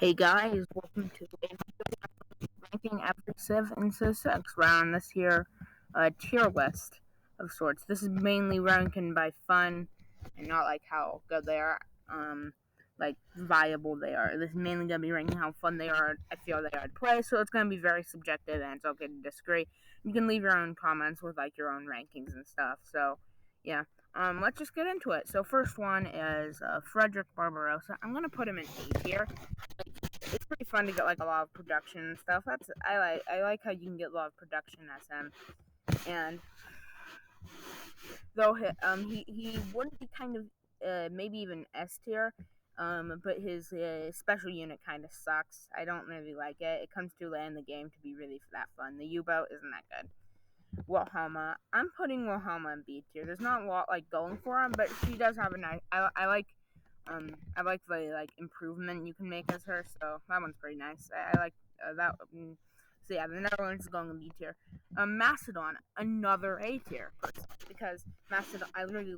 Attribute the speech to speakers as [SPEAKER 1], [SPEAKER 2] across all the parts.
[SPEAKER 1] Hey guys, welcome to ranking every Civ into 6. We're on this here tier list of sorts. This is mainly ranking by fun and not like how good they are, like viable they are. This is mainly going to be ranking how fun they are, I feel they are to play, so it's going to be very subjective and it's okay to disagree. You can leave your own comments with like your own rankings and stuff, so yeah. Let's just get into it. So first one is Frederick Barbarossa. I'm going to put him in A tier. It's pretty fun to get like a lot of production and stuff. I like how you can get a lot of production as him. And though he would be kind of maybe even S tier, but his special unit kind of sucks. I don't really like it. It comes too late in the game to be really that fun. The U-boat isn't that good. Wilhelma, I'm putting Wilhelma in B tier. There's not a lot like going for him, but she does have a nice. I like the like improvement you can make as her, so that one's pretty nice. I like that. So yeah, the Netherlands is going in B tier. Macedon, another A tier because Macedon. I really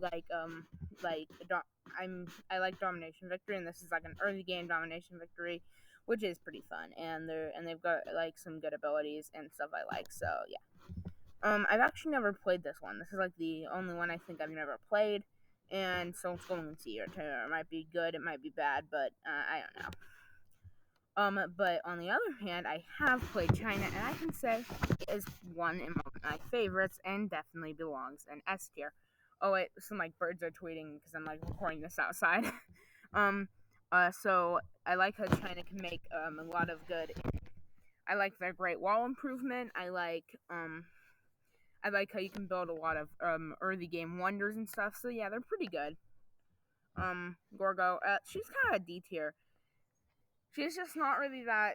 [SPEAKER 1] I like domination victory, and this is like an early game domination victory, which is pretty fun, and they've got like some good abilities and stuff I like. So yeah. I've actually never played this one. This is like the only one I think I've never played, and so it's going to see it. It might be good, it might be bad, but I don't know. But on the other hand, I have played China, and I can say it is one of my favorites, and definitely belongs in S tier. Oh wait, some like birds are tweeting because I'm like recording this outside. um, so I like how China can make a lot of good. I like their Great Wall improvement. I like how you can build a lot of early game wonders and stuff. So yeah, they're pretty good. Gorgo, she's kind of a D tier. She's just not really that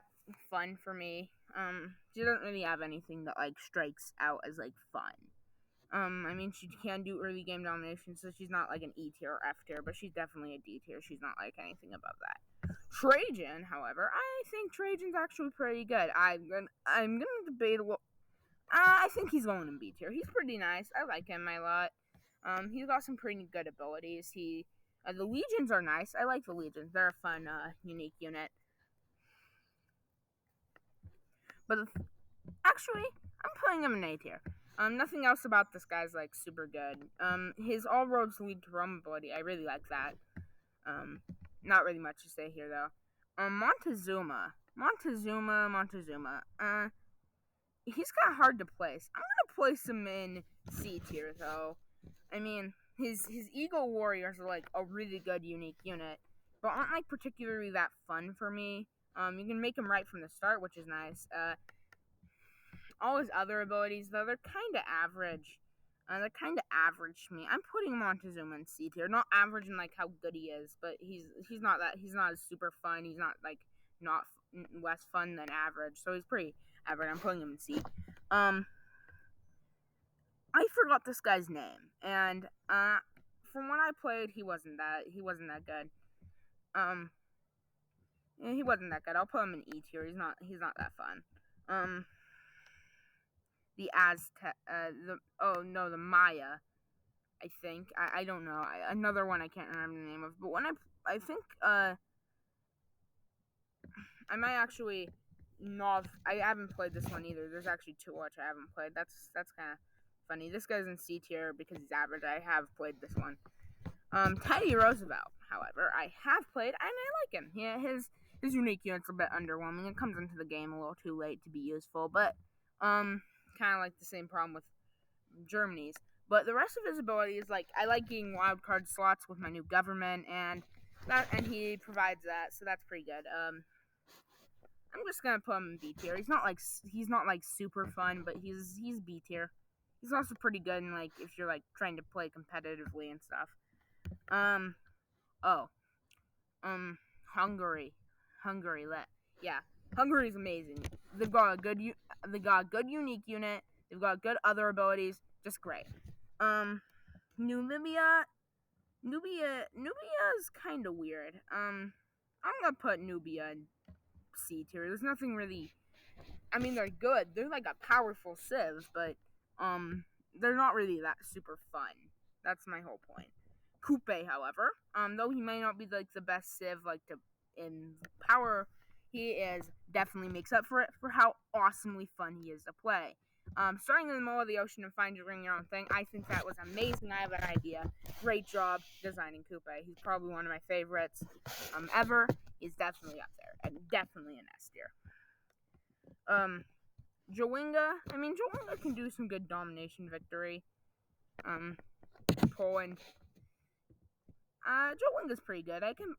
[SPEAKER 1] fun for me. She doesn't really have anything that like strikes out as like fun. I mean, she can do early game domination, so she's not like an E tier or F tier, but she's definitely a D tier. She's not like anything above that. Trajan, however, I think Trajan's actually pretty good. I'm gonna debate a little. I think he's going in B tier. He's pretty nice. I like him a lot. He's got some pretty good abilities. The legions are nice. I like the legions. They're a fun, unique unit. But actually, I'm putting him in A tier. Nothing else about this guy's like super good. His all roads lead to Rome ability. I really like that. Not really much to say here though. Montezuma. He's kind of hard to place. I'm gonna place him in C tier though. I mean, his Eagle Warriors are like a really good unique unit, but aren't like particularly that fun for me. You can make him right from the start, which is nice. All his other abilities though, they're kind of average. They're kind of average to me. I'm putting Montezuma in C tier. Not average in like how good he is, but he's not that. He's not as super fun. He's not like not less fun than average. So he's pretty average. I'm putting him in C. I forgot this guy's name, and from when I played, he wasn't that good. Um, yeah, he wasn't that good. I'll put him in E tier. He's not that fun. Um, the Aztec, the Maya. I think I don't know. Another one I can't remember the name of. But when I think I might actually not. I haven't played this one either. There's actually two which I haven't played. That's kind of funny. This guy's in C tier because he's average. I have played this one. Teddy Roosevelt, however, I have played and I like him. Yeah, his unique unit's a bit underwhelming. It comes into the game a little too late to be useful, but kind of like the same problem with Germany's. But the rest of his abilities, like I like getting wildcard slots with my new government, and he provides that, so that's pretty good. I'm just gonna put him in B tier. He's not like super fun, but he's B tier. He's also pretty good in like if you're like trying to play competitively and stuff. Um. Oh. Hungary. Yeah. Hungary's amazing. They've got a good unique unit. They've got good other abilities. Just great. Nubia is kind of weird. I'm gonna put Nubia in C tier. There's nothing really. I mean, they're good. They're like a powerful civ, but they're not really that super fun. That's my whole point. Coupe, however, though he may not be like the best civ, like in power, he definitely makes up for it for how awesomely fun he is to play. Starting in the middle of the ocean and doing your own thing, I think that was amazing. I have an idea. Great job designing Coupe. He's probably one of my favorites ever. He's definitely up there, and definitely an S tier. Jowinga. Jowinga can do some good domination victory. Poland. Jowinga's pretty good. I can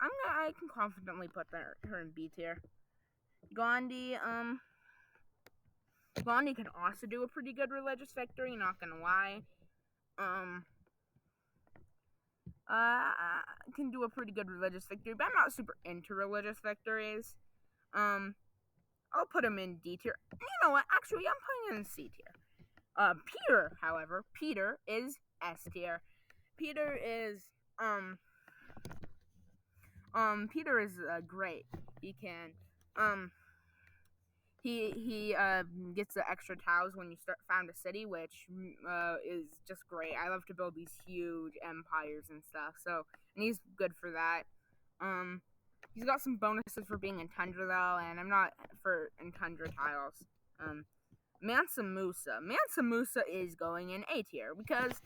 [SPEAKER 1] confidently put her in B tier. Gandhi. Gandhi can also do a pretty good religious victory. Not gonna lie. Can do a pretty good religious victory, but I'm not super into religious victories. I'll put him in D tier. You know what? Actually, I'm putting him in C tier. Peter, however, Peter is S tier. Peter is great. He can he gets the extra tiles when you found a city, which is just great. I love to build these huge empires and stuff. So, and he's good for that. He's got some bonuses for being in tundra though, and I'm not in tundra tiles. Mansa Musa is going in A tier because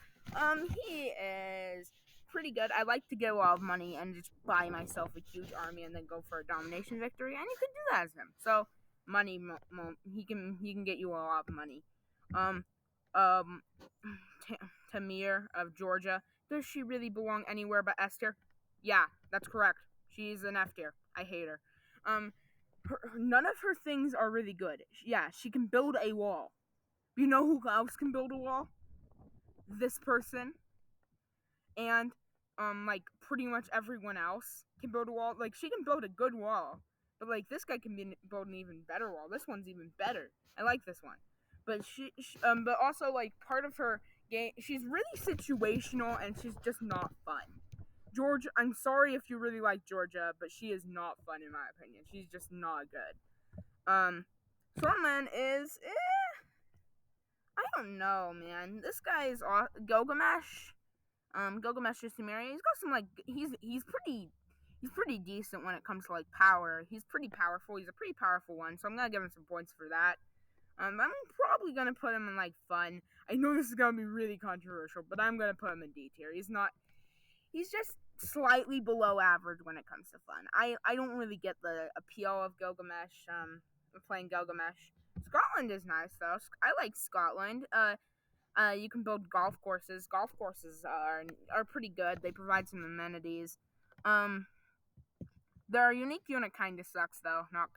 [SPEAKER 1] he is pretty good. I like to get a lot of money and just buy myself a huge army and then go for a domination victory, and you can do that as him. So money, he can get you a lot of money. Tamir of Georgia. Does she really belong anywhere but S tier? Yeah, that's correct. She's an F tier. I hate her. None of her things are really good. Yeah, she can build a wall. You know who else can build a wall? This person. And, pretty much everyone else can build a wall. Like, she can build a good wall. But, this guy can build an even better wall. This one's even better. I like this one. But but also, part of her game, she's really situational and she's just not fun. Georgia, I'm sorry if you really like Georgia, but she is not fun in my opinion. She's just not good. Sorman is, I don't know, man. This guy is Gilgamesh. Gilgamesh is Sumerian. He's got some he's pretty decent when it comes to power. He's pretty powerful. He's a pretty powerful one, so I'm gonna give him some points for that. I'm probably gonna put him in fun. I know this is gonna be really controversial, but I'm gonna put him in D tier. He's just slightly below average when it comes to fun. I don't really get the appeal of Gilgamesh, playing Gilgamesh. Scotland is nice though. I like Scotland. You can build golf courses. Golf courses are pretty good. They provide some amenities. Their unique unit kind of sucks though. Not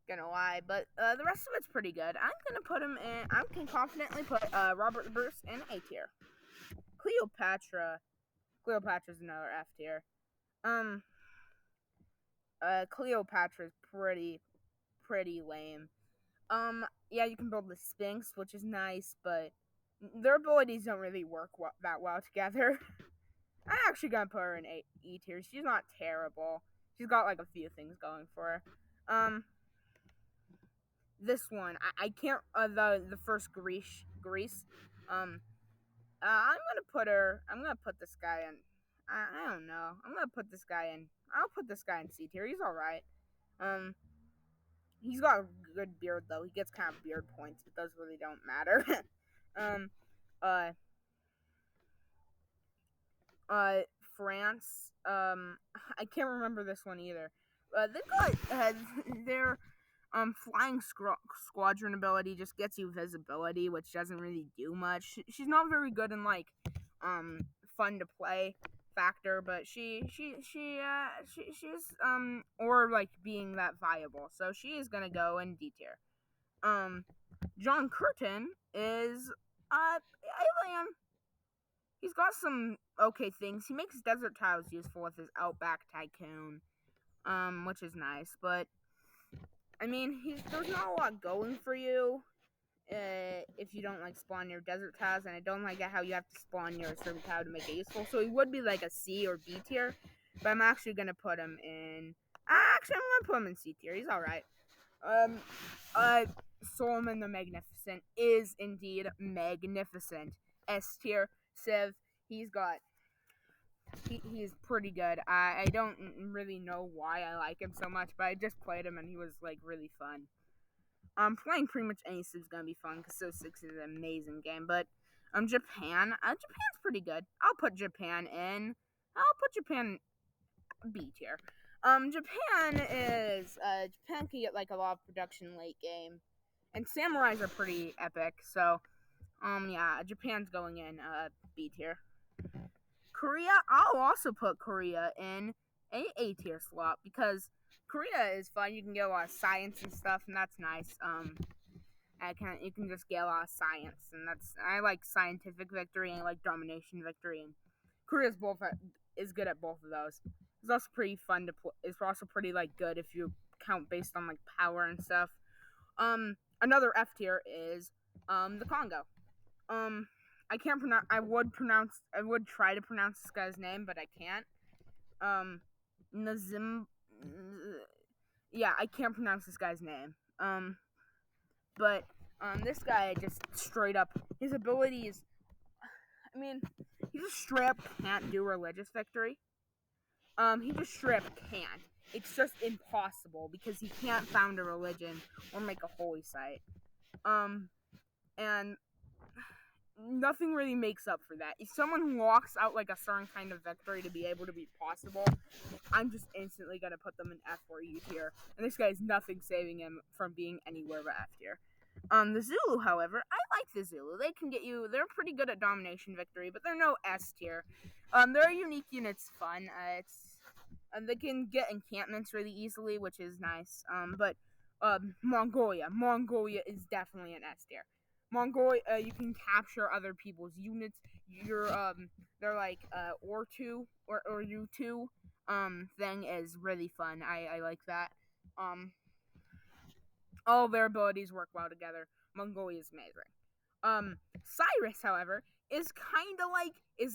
[SPEAKER 1] gonna lie, but the rest of it's pretty good. I'm gonna put him in. I can confidently put Robert the Bruce in A tier. Cleopatra's another F tier. Cleopatra's pretty lame. Yeah, you can build the Sphinx, which is nice, but their abilities don't really work that well together. I'm actually gonna put her in E tier. She's not terrible. She's got a few things going for her. This one, I can't. The first Greece. I'm gonna put this guy in. I don't know. I'm gonna put this guy in. I'll put this guy in C tier. He's all right. He's got a good beard though. He gets kind of beard points, but those really don't matter. France. I can't remember this one either. They've got their flying squadron ability just gets you visibility, which doesn't really do much. She's not very good in fun to play factor, but she's or being that viable. So she is gonna go in D tier. John Curtin is alien. He's got some okay things. He makes desert tiles useful with his Outback Tycoon, which is nice. But there's not a lot going for you if you don't spawn your desert tiles, and I don't like how you have to spawn your certain tile to make it useful. So he would be a C or B tier, but I'm actually gonna put him in. Actually, I'm gonna put him in C tier. He's all right. Solomon the Magnificent is indeed magnificent. S tier. Civ. He's got he's pretty good. I don't really know why I like him so much, but I just played him and he was like really fun. Playing pretty much any civ is gonna be fun because Civ 6 is an amazing game. But Japan's pretty good. I'll put Japan in. I'll put Japan B tier. Japan can get like a lot of production late game, and samurais are pretty epic. So yeah, Japan's going in B tier. Korea, I'll also put Korea in A tier slot because Korea is fun. You can get a lot of science and stuff, and that's nice. You can just get a lot of science, and I like scientific victory and I like domination victory, and Korea's is good at both of those. It's also pretty fun to play. It's also pretty like good if you count based on like power and stuff. Another F tier is the Congo. I can't pronounce. I would try to pronounce this guy's name, but I can't. Nazim. Yeah, I can't pronounce this guy's name. But this guy just straight up. His abilities. I mean, he just straight up can't do religious victory. He just straight up can't. It's just impossible because he can't found a religion or make a holy site. And nothing really makes up for that. If someone walks out like a certain kind of victory to be able to be possible, I'm just instantly gonna put them in F or E tier. And this guy is nothing saving him from being anywhere but F tier. The Zulu, however, I like the Zulu. They're pretty good at domination victory, but they're no S tier. Their unique unit's fun. They can get encampments really easily, which is nice. But Mongolia is definitely an S tier. Mongolia, you can capture other people's units. They're like or2 or U2 thing is really fun. I like that. All their abilities work well together. Mongolia is amazing. Cyrus, however, is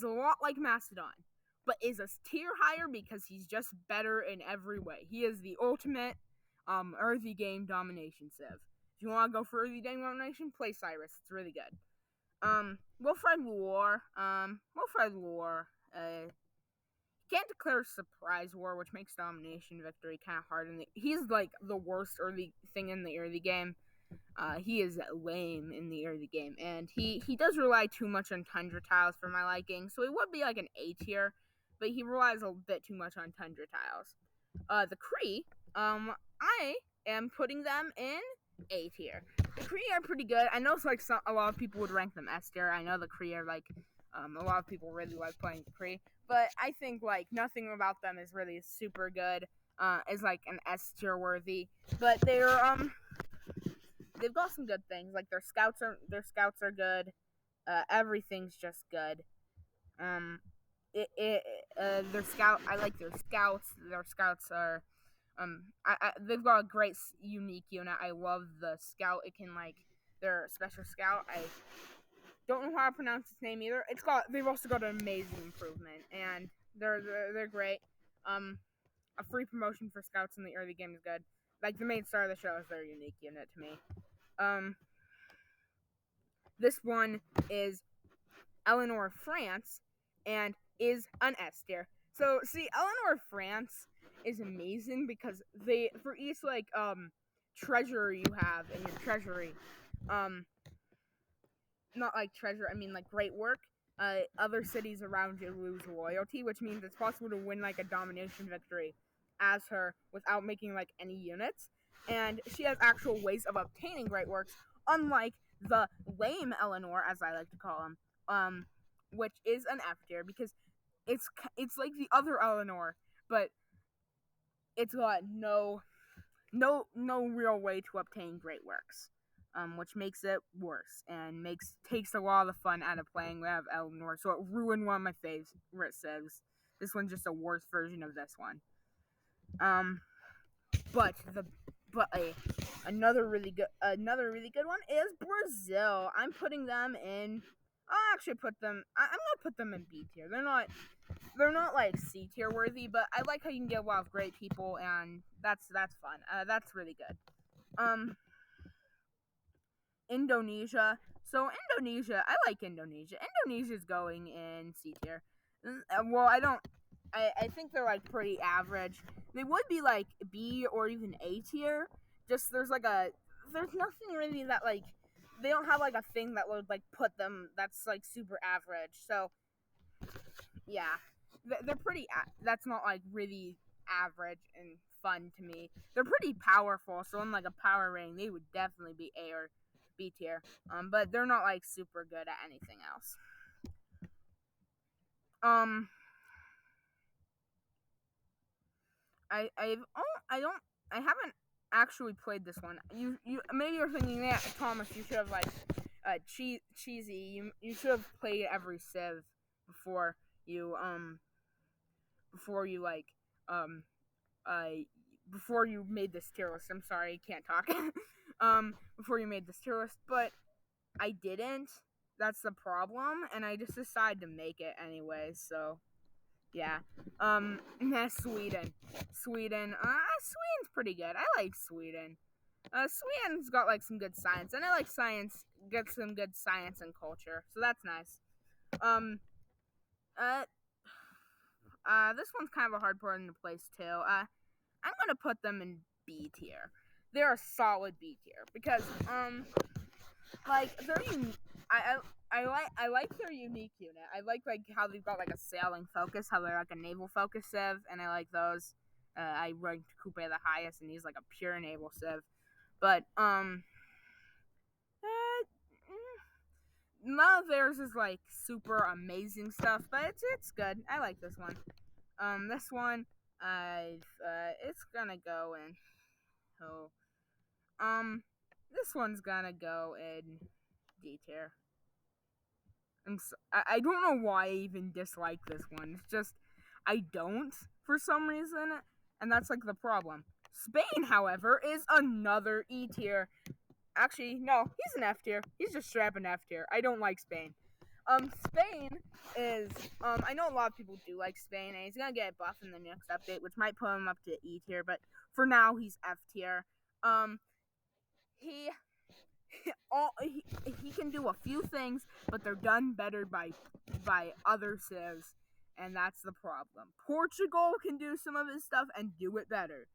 [SPEAKER 1] a lot like Macedon, but is a tier higher because he's just better in every way. He is the ultimate earthy game domination civ. If you want to go for early game domination, play Cyrus. It's really good. Wilfred War. Can't declare a surprise war, which makes domination victory kind of hard. He's like the worst early thing in the early game. He is lame in the early game, and he does rely too much on tundra tiles for my liking. So he would be like an A tier, but he relies a bit too much on tundra tiles. The Cree, I am putting them in A tier. The Cree are pretty good. I know it's like a lot of people would rank them S tier. I know the Cree are like a lot of people really like playing the Cree, but I think like nothing about them is really super good. Is like an S tier worthy, but they've got some good things. Like their scouts are good. Everything's just good. I like their scouts. Their scouts are they've got a great unique unit. I love the scout. It can like their special scout. I don't know how to pronounce its name either. They've also got an amazing improvement, and they're great. A free promotion for scouts in the early game is good. Like the main star of the show is their unique unit to me. This one is Eleanor France and is an S tier. So see, Eleanor France is amazing because for each like treasure you have in your treasury, not like treasure, I mean like great work, other cities around you lose loyalty, which means it's possible to win like a domination victory as her without making like any units. And she has actual ways of obtaining great works, unlike the lame Eleanor, as I like to call him, which is an F tier because it's like the other Eleanor, but it's got no real way to obtain great works, which makes it worse and takes a lot of the fun out of playing with Eleanor. So it ruined one of my favorite civs. This one's just a worse version of this one. Another really good one is Brazil. I'm putting them in. I'll actually put them. I'm gonna put them in B tier. They're not like C tier worthy, but I like how you can get a lot of great people, and that's fun. That's really good. Indonesia. So Indonesia, I like Indonesia. Indonesia's going in C tier. Well, I don't. I think they're like pretty average. They would be like B or even A tier. Just there's nothing really that like they don't have like a thing that would like put them that's like super average. So yeah, they're pretty. That's not like really average and fun to me. They're pretty powerful, so in like a power rating, they would definitely be A or B tier. But they're not like super good at anything else. Um, I haven't actually played this one. You maybe you're thinking that Thomas, you should have like cheesy. You should have played every civ before you before you like um uh before you made this tier list. I'm sorry, I can't talk. Before you made this tier list, but I didn't. That's the problem, and I just decided to make it anyway. So yeah. Sweden. Sweden's pretty good. I like Sweden. Sweden's got like some good science, and I like science. Get some good science and culture, so that's nice. Um, uh, this one's kind of a hard one to place too. I'm gonna put them in B tier. They're a solid B tier because like they're I like their unique unit. I like how they've got like a sailing focus, how they're like a naval focus civ, and I like those. I ranked Coupe the highest, and he's like a pure naval civ. But uh, none of theirs is like super amazing stuff, but it's good. I like this one. This one, it's gonna go in. Oh, this one's gonna go in D tier. I don't know why I even dislike this one. It's just I don't for some reason, and that's like the problem. Spain, however, is another E tier. Actually, no, he's an F tier. He's just straight up an F tier. I don't like Spain. Spain is I know a lot of people do like Spain, and he's gonna get a buff in the next update, which might put him up to E tier, but for now he's F tier. He he can do a few things, but they're done better by other civs, and that's the problem. Portugal can do some of his stuff and do it better.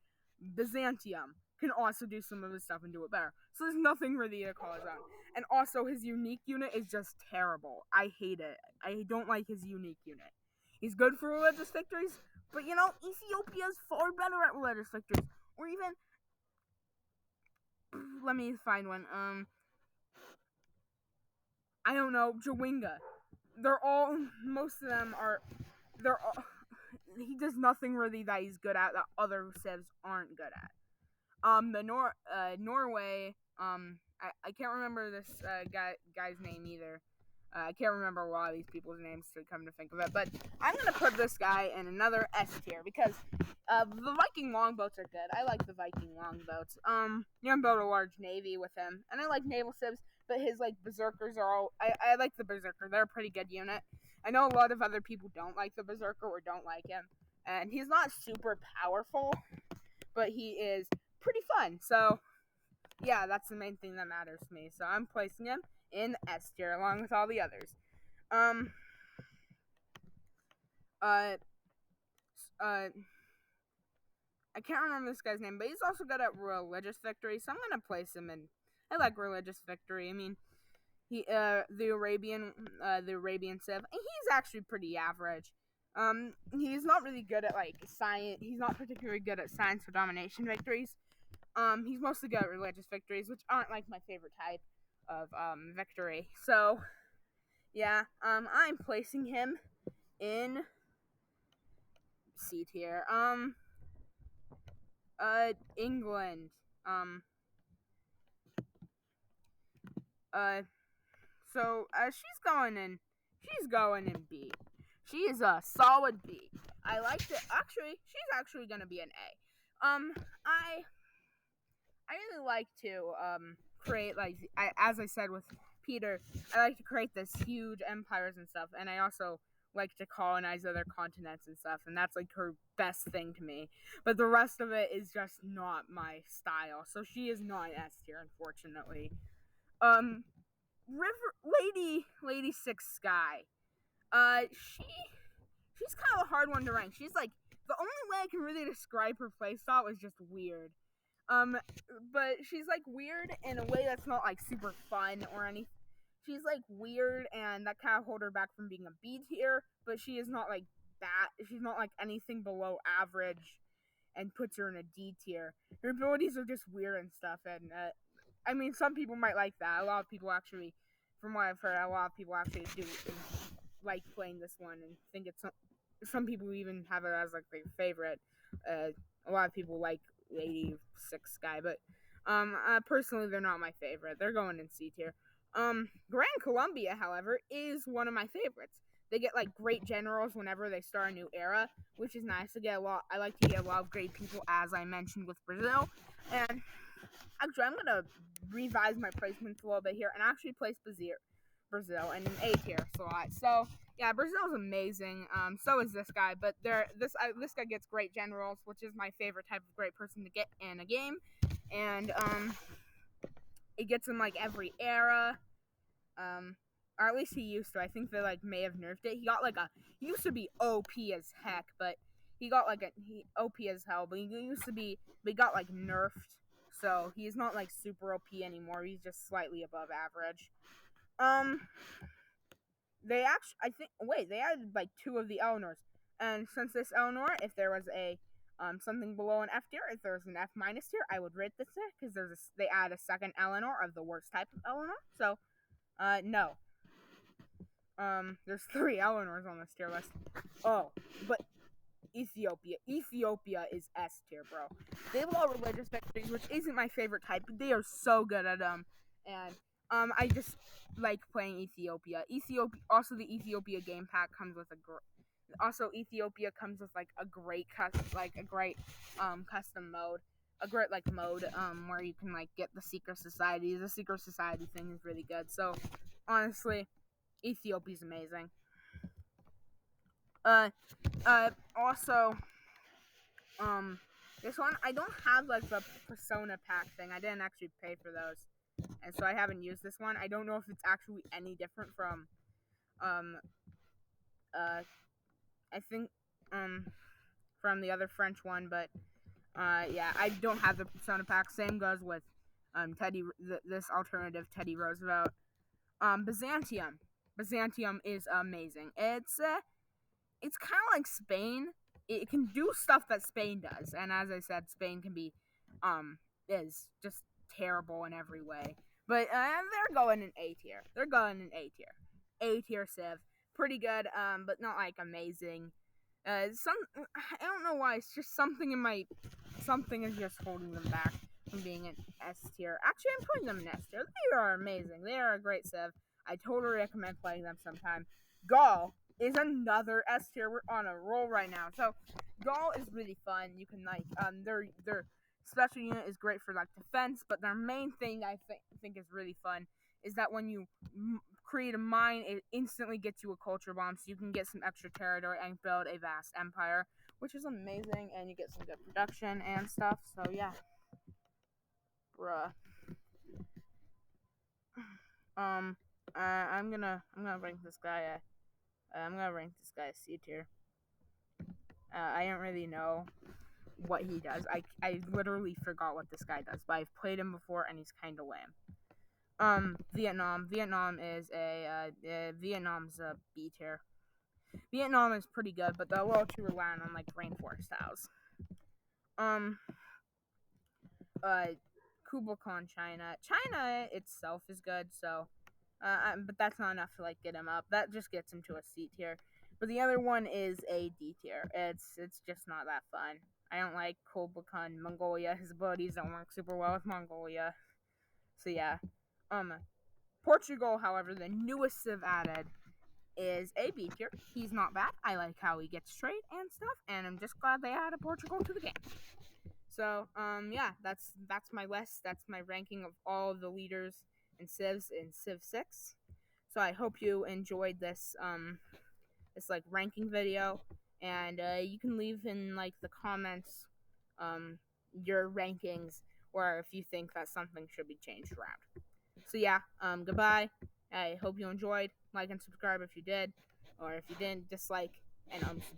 [SPEAKER 1] Byzantium can also do some of his stuff and do it better. So there's nothing really to call his own. And also his unique unit is just terrible. I hate it. I don't like his unique unit. He's good for religious victories, but you know, Ethiopia is far better at religious victories. Or even let me find one. I don't know, Jawinga. Most of them are, they're all, he does nothing really that he's good at that other civs aren't good at. Norway, I can't remember this guy's name either. I can't remember a lot of these people's names to come to think of it, but I'm gonna put this guy in another S tier because the Viking longboats are good. I like the Viking longboats. You can build a large navy with him, and I like naval civs. But his like berserkers are all. I like the berserker. They're a pretty good unit. I know a lot of other people don't like the berserker or don't like him, and he's not super powerful, but he is pretty fun. So yeah, that's the main thing that matters to me. So I'm placing him in S tier along with all the others. Um. Uh. Uh. I can't remember this guy's name, but he's also good at religious victory. So I'm gonna place him in. I like religious victory. I mean, the Arabian Civ, and he's actually pretty average. He's not really good at like science. He's not particularly good at science or domination victories. He's mostly good at religious victories, which aren't like my favorite type of victory. So yeah, I'm placing him in C tier. England. Uh, So she's going in B. She is a solid B. I liked it. Actually, she's actually gonna be an A. I really like to create as I said with Peter, I like to create this huge empires and stuff, and I also like to colonize other continents and stuff, and that's like her best thing to me. But the rest of it is just not my style. So she is not an S tier, unfortunately. Um, Lady Six Sky. She she's kind of a hard one to rank. She's like, the only way I can really describe her playstyle is just weird. But she's like weird in a way that's not like super fun or anything. She's like weird, and that kind of hold her back from being a B tier. But she is not like that. She's not like anything below average, and puts her in a D tier. Her abilities are just weird and stuff, and I mean, some people might like that. A lot of people actually, from what I've heard, a lot of people actually do like playing this one and think it's some people even have it as like their favorite. A lot of people like 86 guy, but personally they're not my favorite. They're going in C tier. Grand Columbia, however, is one of my favorites. They get like great generals whenever they start a new era, which is nice to get a lot. I like to get a lot of great people, as I mentioned with Brazil. And actually, I'm gonna revise my placements a little bit here and actually place Brazil in an A tier slot. So yeah, Brazil's amazing. So is this guy, but this guy gets great generals, which is my favorite type of great person to get in a game, and it gets him like every era. Or at least he used to. I think they like may have nerfed it. He got like he used to be OP as heck, but he got like OP as hell. But he used to be, but he got like nerfed, so he's not like super OP anymore. He's just slightly above average. They actually, I think, wait, they added like 2 of the Eleanors, and since this Eleanor, if there was a something below an F tier, if there was an F minus tier, I would rate this because they add a second Eleanor of the worst type of Eleanor. So, no. There's 3 Eleanors on this tier list. Oh, but Ethiopia is S tier, bro. They have a lot of religious victories, which isn't my favorite type, but they are so good at them. And I just like playing Ethiopia. Also the Ethiopia game pack comes with Ethiopia comes with like a great custom mode. A great like mode where you can like get the secret society. The secret society thing is really good. So honestly, Ethiopia's amazing. Also, this one, I don't have like the persona pack thing. I didn't actually pay for those, and so I haven't used this one. I don't know if it's actually any different from, I think, from the other French one, but, yeah, I don't have the persona pack. Same goes with, this alternative Teddy Roosevelt. Byzantium. Byzantium is amazing. It's kind of like Spain. It can do stuff that Spain does, and as I said, Spain can be, is just terrible in every way. But they're going in A tier. A tier Civ, pretty good, but not like amazing. I don't know why. It's just something is just holding them back from being an S tier. Actually, I'm putting them in S tier. They are amazing. They are a great Civ. I totally recommend playing them sometime. Gaul is another S tier. We're on a roll right now. So Gaul is really fun. You can like their special unit is great for like defense, but their main thing I think is really fun is that when you create a mine, it instantly gets you a culture bomb, so you can get some extra territory and build a vast empire, which is amazing, and you get some good production and stuff. So yeah, bruh. I'm gonna rank this guy. I'm gonna rank this guy C tier. I don't really know what he does. I literally forgot what this guy does, but I've played him before, and he's kind of lame. Vietnam. Vietnam's a B tier. Vietnam is pretty good, but they're a little too reliant on like rainforest styles. Kublai Khan, China. China itself is good, so but that's not enough to like get him up. That just gets him to a C tier. But the other one is a D tier. It's just not that fun. I don't like Kublai Khan, Mongolia. His abilities don't work super well with Mongolia. So yeah. Portugal, however, the newest Civ added, is a B tier. He's not bad. I like how he gets trade and stuff, and I'm just glad they added Portugal to the game. So, yeah, that's my list. That's my ranking of all the leaders and Civs in Civ 6. So I hope you enjoyed this this like ranking video, and you can leave in like the comments your rankings, or if you think that something should be changed around. So yeah, goodbye. I hope you enjoyed. Like and subscribe if you did, or if you didn't, dislike. and unsubscribe.